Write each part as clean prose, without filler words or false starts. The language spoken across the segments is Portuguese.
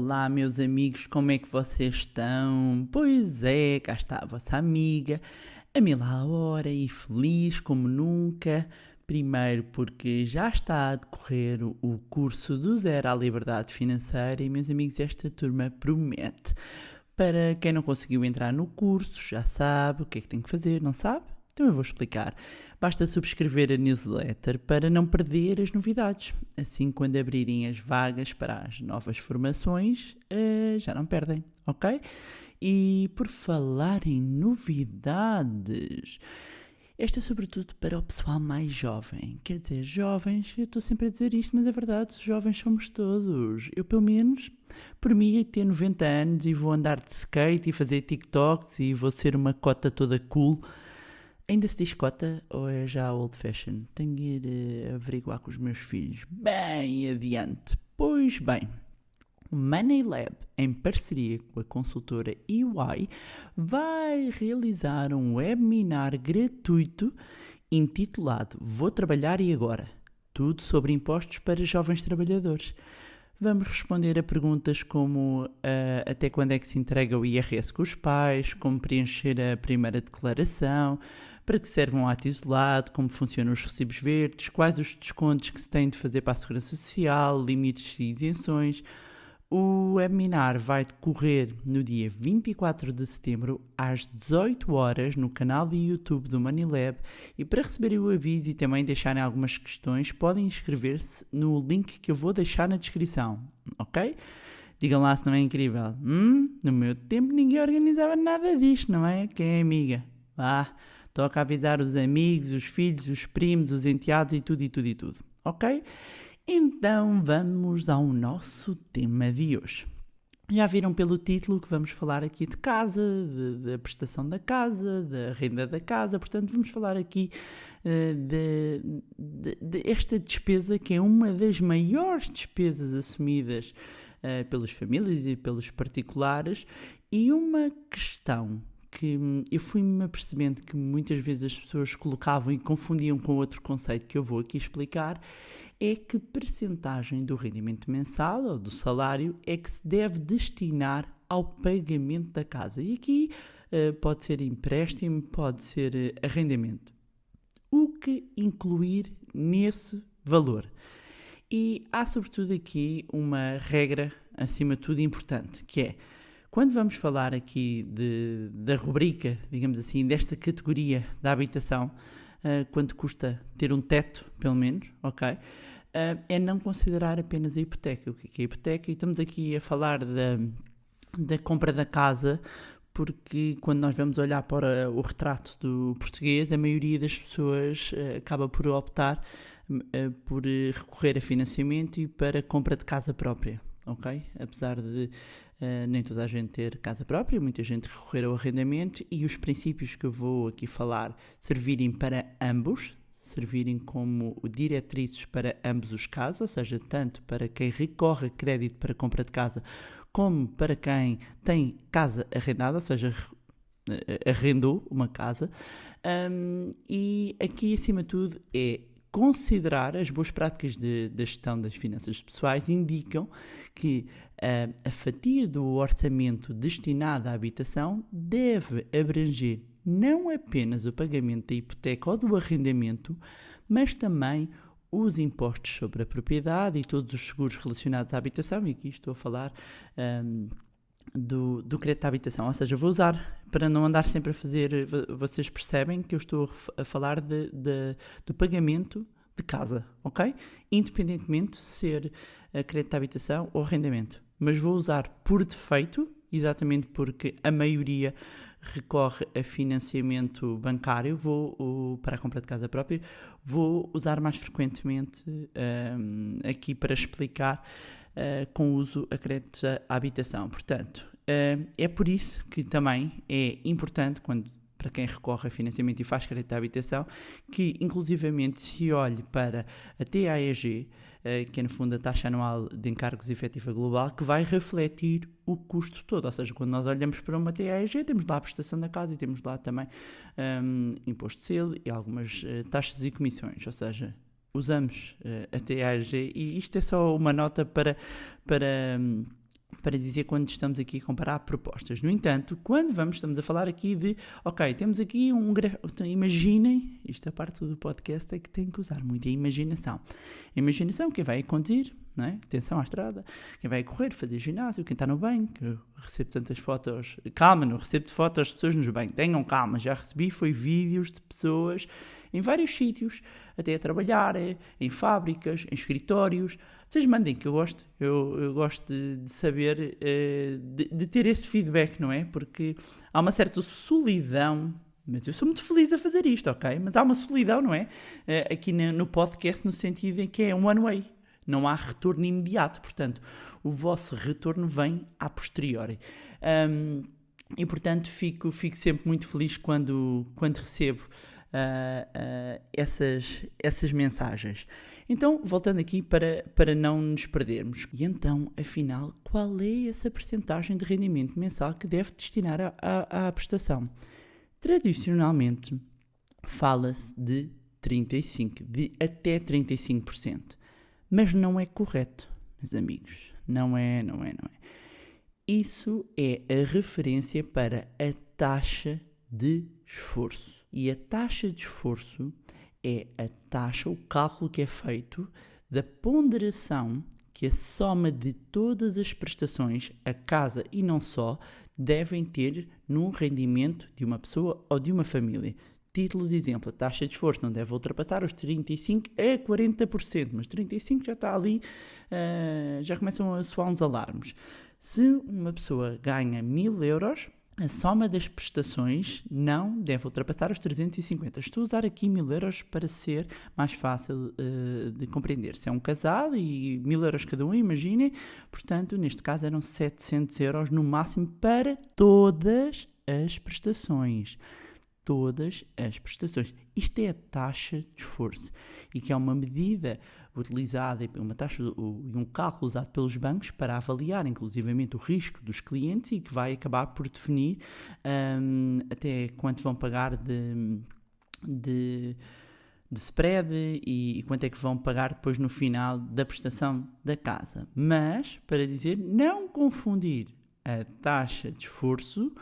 Olá, meus amigos, como é que vocês estão? Pois é, cá está a vossa amiga, a mil à hora e feliz como nunca. Primeiro porque já está a decorrer o curso do Zero à Liberdade Financeira e, meus amigos, esta turma promete. Para quem não conseguiu entrar no curso, já sabe o que é que tem que fazer, não sabe? Então eu vou explicar. Basta subscrever a newsletter para não perder as novidades. Assim, quando abrirem as vagas para as novas formações, já não perdem, ok? E por falar em novidades, esta é sobretudo para o pessoal mais jovem. Quer dizer, jovens, eu estou sempre a dizer isto, mas é verdade, jovens somos todos. Eu, pelo menos, por mim, ter 90 anos e vou andar de skate e fazer TikToks e vou ser uma cota toda cool. Ainda se diz cota ou é já old fashion? Tenho de ir averiguar com os meus filhos. Bem adiante. Pois bem, o Money Lab, em parceria com a consultora EY, vai realizar um webinar gratuito intitulado Vou Trabalhar e Agora? Tudo sobre impostos para jovens trabalhadores. Vamos responder a perguntas como até quando é que se entrega o IRS com os pais, como preencher a primeira declaração, para que serve um ato isolado, como funcionam os recibos verdes, quais os descontos que se têm de fazer para a Segurança Social, limites e isenções. O webinar vai decorrer no dia 24 de setembro, às 18 horas, no canal de YouTube do Money Lab. E para receberem o aviso e também deixarem algumas questões, podem inscrever-se no link que eu vou deixar na descrição, ok? Digam lá se não é incrível. No meu tempo ninguém organizava nada disto, não é? Quem é amiga? Toca avisar os amigos, os filhos, os primos, os enteados e tudo, ok? Então vamos ao nosso tema de hoje. Já viram pelo título que vamos falar aqui de casa, da prestação da casa, da renda da casa, portanto vamos falar aqui de esta despesa que é uma das maiores despesas assumidas pelas famílias e pelos particulares e uma questão que eu fui-me apercebendo que muitas vezes as pessoas colocavam e confundiam com outro conceito que eu vou aqui explicar, é que percentagem do rendimento mensal ou do salário é que se deve destinar ao pagamento da casa. E aqui pode ser empréstimo, pode ser arrendamento. O que incluir nesse valor? E há sobretudo aqui uma regra, acima de tudo, importante, que é, quando vamos falar aqui da rubrica, digamos assim, desta categoria da habitação, quanto custa ter um teto, pelo menos, ok? É não considerar apenas a hipoteca. O que é a hipoteca? E estamos aqui a falar da compra da casa, porque quando nós vamos olhar para o retrato do português, a maioria das pessoas acaba por optar por recorrer a financiamento e para compra de casa própria, ok? Apesar de nem toda a gente ter casa própria, muita gente recorrer ao arrendamento e os princípios que eu vou aqui falar servirem para ambos, servirem como diretrizes para ambos os casos, ou seja, tanto para quem recorre a crédito para compra de casa, como para quem tem casa arrendada, ou seja, arrendou uma casa. E aqui, acima de tudo, é considerar as boas práticas da gestão das finanças pessoais indicam que a fatia do orçamento destinada à habitação deve abranger não apenas o pagamento da hipoteca ou do arrendamento, mas também os impostos sobre a propriedade e todos os seguros relacionados à habitação, e aqui estou a falar do crédito à habitação, ou seja, vou usar, para não andar sempre a fazer, vocês percebem que eu estou a falar do pagamento de casa, ok? Independentemente de ser crédito à habitação ou arrendamento, mas vou usar por defeito, exatamente porque a maioria recorre a financiamento bancário, para a compra de casa própria, vou usar mais frequentemente aqui para explicar com uso a crédito à habitação. Portanto, é por isso que também é importante, para quem recorre a financiamento e faz crédito à habitação, que inclusivamente se olhe para a TAEG, que é no fundo a taxa anual de encargos efetiva global, que vai refletir o custo todo. Ou seja, quando nós olhamos para uma TAEG, temos lá a prestação da casa e temos lá também imposto de selo e algumas taxas e comissões. Ou seja, usamos a TAEG e isto é só uma nota para para dizer quando estamos aqui a comparar propostas. No entanto, quando estamos a falar aqui de, ok, temos aqui imaginem, isto a parte do podcast é que tem que usar muito a imaginação. A imaginação, quem vai a conduzir, não é? Atenção à estrada, quem vai a correr, fazer ginásio, quem está no banho, que eu recebo tantas fotos, calma, não recebo fotos de pessoas nos banhos, tenham calma, já recebi, foi vídeos de pessoas em vários sítios, até a trabalhar, em fábricas, em escritórios. Vocês mandem, que eu gosto de saber, de ter esse feedback, não é? Porque há uma certa solidão, mas eu sou muito feliz a fazer isto, ok? Mas há uma solidão, não é? Aqui no podcast, no sentido em que é one way, não há retorno imediato, portanto, o vosso retorno vem a posteriori. E, portanto, fico sempre muito feliz quando recebo essas mensagens. Então, voltando aqui para não nos perdermos. E então, afinal, qual é essa percentagem de rendimento mensal que deve destinar à prestação? Tradicionalmente, fala-se de até 35%. Mas não é correto, meus amigos. Não é. Isso é a referência para a taxa de esforço. E a taxa de esforço é o cálculo que é feito da ponderação que a soma de todas as prestações, a casa e não só, devem ter num rendimento de uma pessoa ou de uma família. Títulos de exemplo, a taxa de esforço não deve ultrapassar os 35% a 40%, mas 35% já está ali, já começam a soar uns alarmes. Se uma pessoa ganha 1.000 euros, a soma das prestações não deve ultrapassar os 350. Estou a usar aqui 1.000 euros para ser mais fácil de compreender. Se é um casal e 1.000 euros cada um, imaginem, portanto, neste caso eram 700 euros no máximo para todas as prestações. Todas as prestações. Isto é a taxa de esforço e que é uma medida utilizada, uma taxa e um cálculo usado pelos bancos para avaliar inclusivamente o risco dos clientes e que vai acabar por definir até quanto vão pagar de spread e quanto é que vão pagar depois no final da prestação da casa. Mas, para dizer, não confundir a taxa de esforço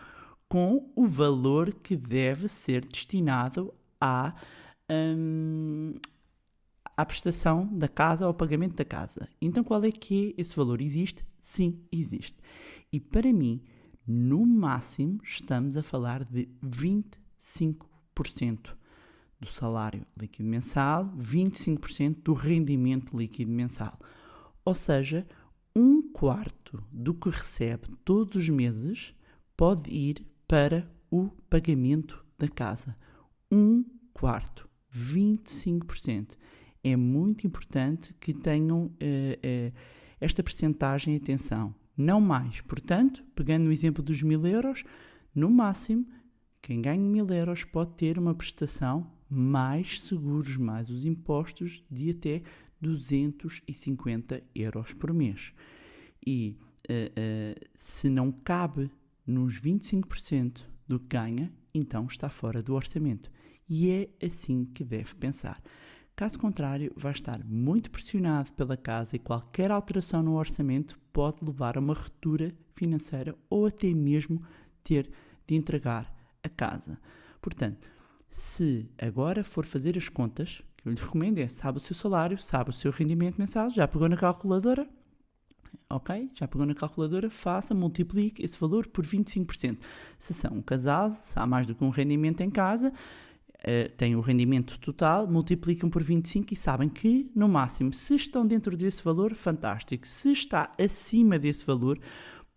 com o valor que deve ser destinado à prestação da casa, ao pagamento da casa. Então, qual é que é esse valor? Existe? Sim, existe. E para mim, no máximo, estamos a falar de 25% do salário líquido mensal, 25% do rendimento líquido mensal. Ou seja, 1/4 do que recebe todos os meses pode ir para o pagamento da casa. 1/4, 25%. É muito importante que tenham esta percentagem, atenção, não mais. Portanto, pegando no exemplo dos 1.000 euros, no máximo, quem ganha 1.000 euros pode ter uma prestação mais seguros, mais os impostos, de até 250 euros por mês. E se não cabe nos 25% do que ganha, então está fora do orçamento. E é assim que deve pensar. Caso contrário, vai estar muito pressionado pela casa e qualquer alteração no orçamento pode levar a uma ruptura financeira ou até mesmo ter de entregar a casa. Portanto, se agora for fazer as contas, o que eu lhe recomendo é, sabe o seu salário, sabe o seu rendimento mensal, já pegou na calculadora? Ok? Já pegou na calculadora, multiplique esse valor por 25%. Se são um casal, se há mais do que um rendimento em casa, têm o rendimento total, multiplicam por 25 e sabem que, no máximo, se estão dentro desse valor, fantástico. Se está acima desse valor,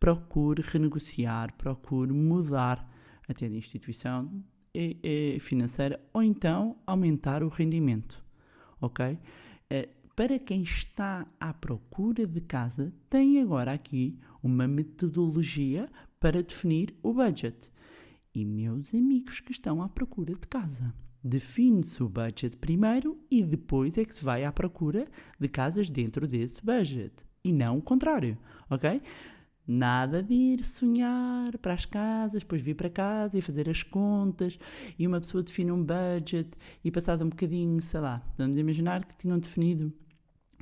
procure renegociar, procure mudar até de instituição financeira ou então aumentar o rendimento. Ok? Para quem está à procura de casa, tem agora aqui uma metodologia para definir o budget. E meus amigos que estão à procura de casa, define-se o budget primeiro e depois é que se vai à procura de casas dentro desse budget. E não o contrário, ok? Nada de ir sonhar para as casas, depois vir para casa e fazer as contas e uma pessoa define um budget e passado um bocadinho, sei lá, vamos imaginar que tinham definido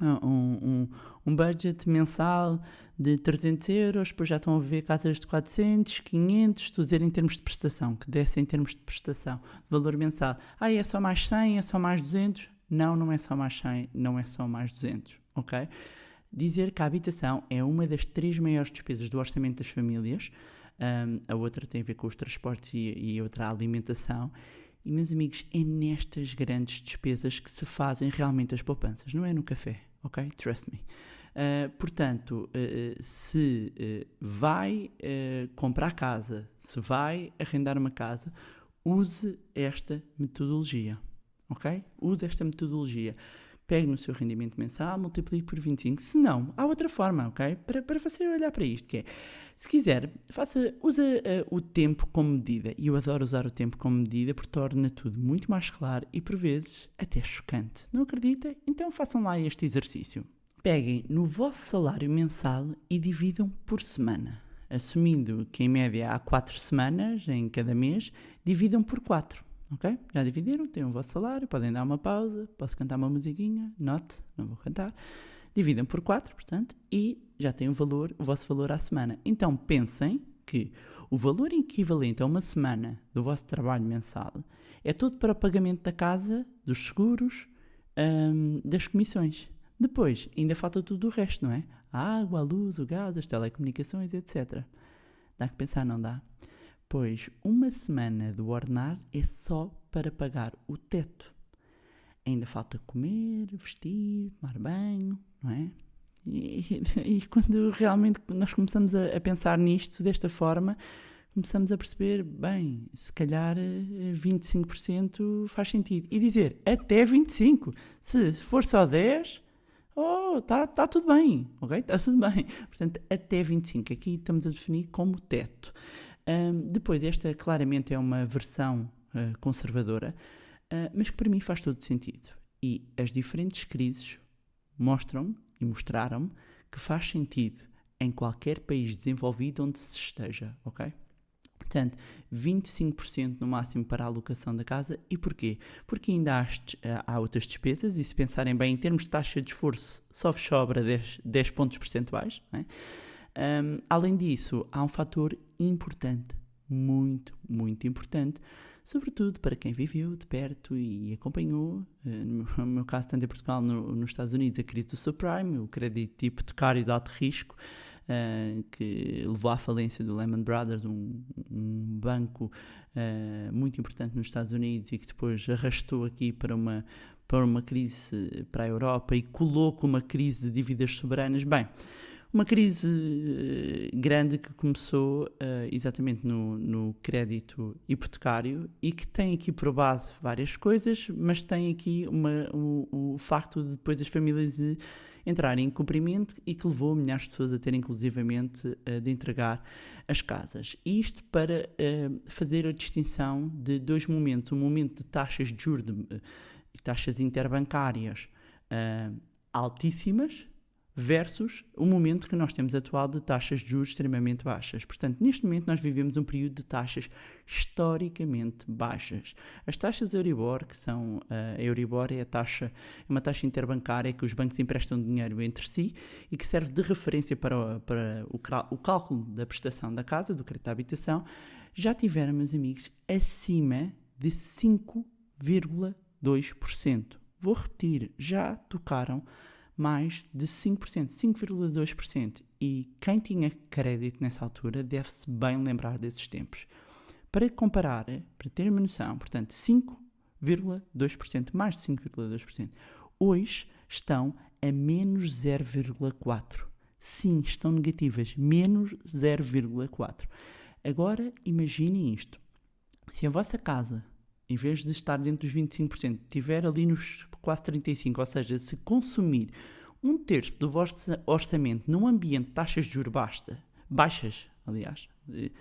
um budget mensal de 300 euros, depois já estão a ver casas de 400, 500, estou a dizer em termos de prestação, que desce em termos de prestação, de valor mensal. É só mais 100, é só mais 200? Não é só mais 100, não é só mais 200, ok? Dizer que a habitação é uma das 3 maiores despesas do orçamento das famílias, a outra tem a ver com os transportes e outra a alimentação. E, meus amigos, é nestas grandes despesas que se fazem realmente as poupanças, não é no café, ok? Trust me. Portanto, se vai comprar casa, se vai arrendar uma casa, use esta metodologia, ok? Use esta metodologia. Pegue no seu rendimento mensal, multiplique por 25. Se não, há outra forma, ok? Para você olhar para isto, que é, se quiser, usa o tempo como medida. E eu adoro usar o tempo como medida porque torna tudo muito mais claro e, por vezes, até chocante. Não acredita? Então façam lá este exercício. Peguem no vosso salário mensal e dividam por semana. Assumindo que, em média, há 4 semanas em cada mês, dividam por 4. Ok? Já dividiram, têm o vosso salário, podem dar uma pausa, posso cantar uma musiquinha, não vou cantar. Dividam por 4, portanto, e já têm o vosso valor à semana. Então pensem que o valor equivalente a uma semana do vosso trabalho mensal é todo para o pagamento da casa, dos seguros, das comissões. Depois, ainda falta tudo o resto, não é? A água, a luz, o gás, as telecomunicações, etc. Dá que pensar, não dá? Pois uma semana do ordenado é só para pagar o teto. Ainda falta comer, vestir, tomar banho, não é? E quando realmente nós começamos a pensar nisto desta forma, começamos a perceber, bem, se calhar 25% faz sentido. E dizer, até 25%. Se for só 10%, tá tudo bem, ok? Está tudo bem. Portanto, até 25%. Aqui estamos a definir como teto. Depois, esta claramente é uma versão conservadora, mas que para mim faz todo sentido. E as diferentes crises mostram e mostraram-me que faz sentido em qualquer país desenvolvido onde se esteja, ok? Portanto, 25% no máximo para a alocação da casa. E porquê? Porque ainda há outras despesas, e se pensarem bem em termos de taxa de esforço, só vos sobra 10 pontos percentuais, não é? Além disso, há um fator importante, muito, muito importante, sobretudo para quem viveu de perto e acompanhou, no meu caso, tanto em Portugal nos Estados Unidos, a crise do subprime, o crédito hipotecário de alto risco, que levou à falência do Lehman Brothers, um banco muito importante nos Estados Unidos e que depois arrastou aqui para uma crise para a Europa e colou com uma crise de dívidas soberanas. Bem, uma crise grande que começou exatamente no crédito hipotecário e que tem aqui por base várias coisas, mas tem aqui o facto de depois as famílias entrarem em cumprimento e que levou milhares de pessoas a terem inclusivamente de entregar as casas. E isto para fazer a distinção de dois momentos. Um momento de taxas de juros e taxas interbancárias altíssimas, versus o momento que nós temos atual de taxas de juros extremamente baixas. Portanto, neste momento nós vivemos um período de taxas historicamente baixas. As taxas Euribor, que são a Euribor é uma taxa interbancária que os bancos emprestam dinheiro entre si e que serve de referência para o cálculo da prestação da casa, do crédito à habitação, já tiveram, meus amigos, acima de 5,2%. Vou repetir, já tocaram mais de 5%, 5,2%. E quem tinha crédito nessa altura deve-se bem lembrar desses tempos. Para comparar, para ter uma noção, portanto, 5,2%, mais de 5,2%. Hoje estão a menos 0,4%. Sim, estão negativas, menos 0,4%. Agora, imaginem isto. Se a vossa casa, em vez de estar dentro dos 25%, estiver ali nos quase 35%, ou seja, se consumir 1/3 do vosso orçamento num ambiente de taxas de juros baixas,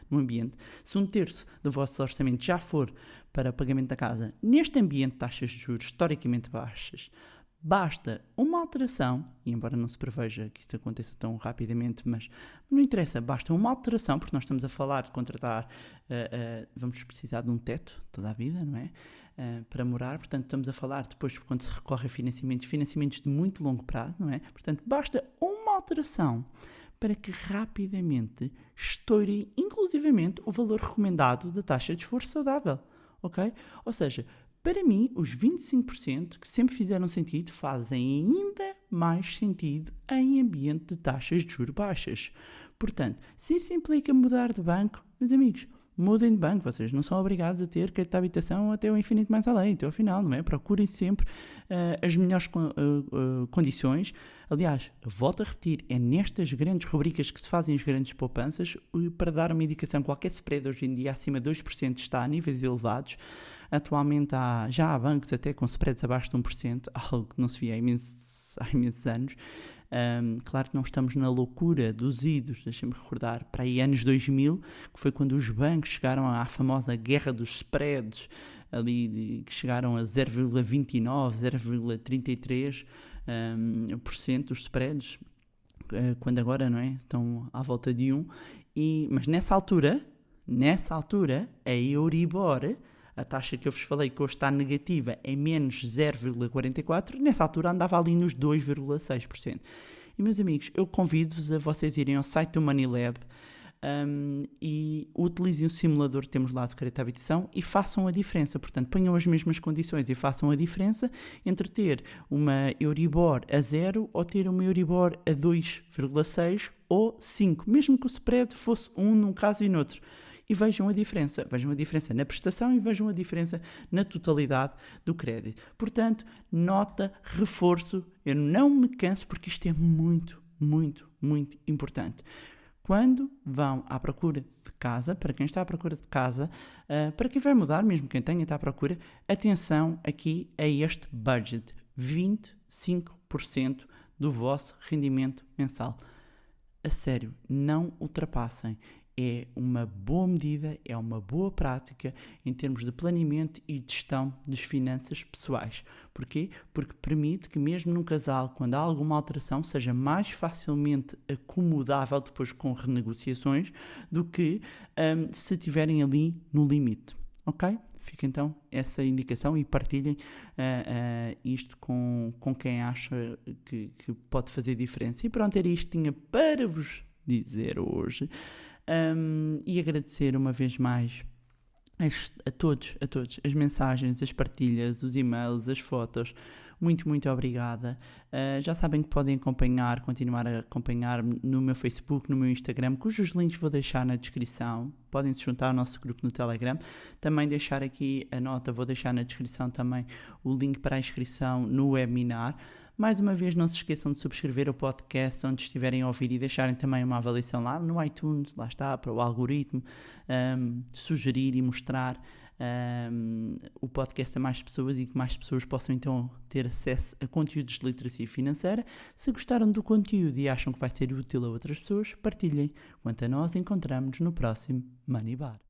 num ambiente, se 1/3 do vosso orçamento já for para pagamento da casa, neste ambiente de taxas de juros historicamente baixas, basta uma alteração, e embora não se preveja que isto aconteça tão rapidamente, mas não interessa, basta uma alteração, porque nós estamos a falar de contratar, vamos precisar de um teto toda a vida, não é? para morar. Portanto, estamos a falar depois quando se recorre a financiamentos de muito longo prazo, não é? Portanto, basta uma alteração para que rapidamente estoure inclusivamente o valor recomendado da taxa de esforço saudável, ok? Ou seja, para mim, os 25% que sempre fizeram sentido fazem ainda mais sentido em ambiente de taxas de juros baixas. Portanto, se isso implica mudar de banco, meus amigos, mudem de banco, vocês não são obrigados a ter crédito de habitação até o infinito mais além, até ao final, não é? Procurem sempre as melhores condições. Aliás, volto a repetir, é nestas grandes rubricas que se fazem as grandes poupanças. Para dar uma indicação, qualquer spread hoje em dia acima de 2% está a níveis elevados. Atualmente já há bancos até com spreads abaixo de 1%, algo que não se via há imensos anos. Claro que não estamos na loucura dos idos, deixem-me recordar, para aí anos 2000, que foi quando os bancos chegaram à famosa guerra dos spreads, ali que chegaram a 0,29, 0,33% dos spreads, quando agora, não é? Estão à volta de 1. Mas nessa altura, a Euribor, a taxa que eu vos falei que hoje está negativa é menos 0,44%, nessa altura andava ali nos 2,6%. E meus amigos, eu convido-vos a vocês irem ao site do MoneyLab e utilizem o simulador que temos lá de crédito à habitação e façam a diferença. Portanto, ponham as mesmas condições e façam a diferença entre ter uma Euribor a 0 ou ter uma Euribor a 2,6 ou 5, mesmo que o spread fosse 1 num caso e noutro. E vejam a diferença na prestação e vejam a diferença na totalidade do crédito. Portanto, nota, reforço, eu não me canso porque isto é muito, muito, muito importante. Quando vão à procura de casa, para quem está à procura de casa, para quem vai mudar, mesmo quem tenha está à procura, atenção aqui a este budget, 25% do vosso rendimento mensal. A sério, não ultrapassem. É uma boa medida, é uma boa prática em termos de planeamento e de gestão das finanças pessoais. Porquê? Porque permite que mesmo num casal, quando há alguma alteração, seja mais facilmente acomodável depois com renegociações do que se estiverem ali no limite. Ok? Fica então essa indicação e partilhem isto com quem acha que pode fazer diferença. E pronto, era isto que tinha para vos dizer hoje. E agradecer uma vez mais a todos as mensagens, as partilhas, os e-mails, as fotos. Muito, muito obrigada. Já sabem que podem continuar a acompanhar no meu Facebook, no meu Instagram, cujos links vou deixar na descrição. Podem se juntar ao nosso grupo no Telegram. Também deixar aqui a nota, vou deixar na descrição também o link para a inscrição no webinar. Mais uma vez, não se esqueçam de subscrever o podcast onde estiverem a ouvir e deixarem também uma avaliação lá no iTunes, lá está, para o algoritmo sugerir e mostrar o podcast a mais pessoas e que mais pessoas possam então ter acesso a conteúdos de literacia financeira. Se gostaram do conteúdo e acham que vai ser útil a outras pessoas, partilhem. Quanto a nós, encontramos-nos no próximo Money Bar.